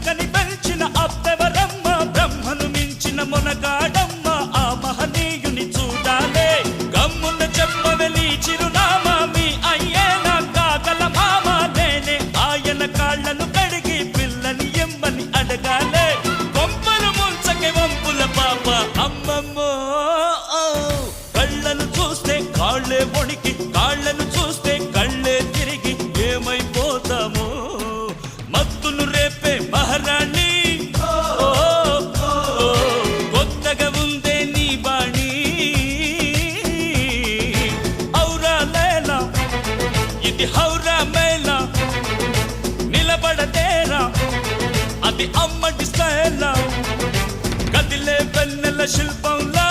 కని పెంచిన అప్పెవరమ్మ బ్రహ్మను మించిన మొనగాడమ్మ ఆ మహనీయుని చూడాలే గమ్మున చెప్పవెలి చిరునామా మీ అయ్యేనా కాగల మామ నేనే ఆయన కాళ్ళను కడిగి పిల్లని ఎమ్మని అడగాలే కొంపలు ముంచకే వంపుల పాప అమ్మమ్మో కళ్ళను చూస్తే కాళ్ళే వణికి కాళ్ళను చూస్తే కళ్ళే తిరిగి ఏమైపోతామో మత్తును రేపే మహారాణి కొత్తగా ఉందే నీ బాణి ఔరా లేలా ఇది హౌరా మేళా నిలబడతేరా అది అమ్మడి స్టైలా కదిలే వెన్నెల శిల్పంలా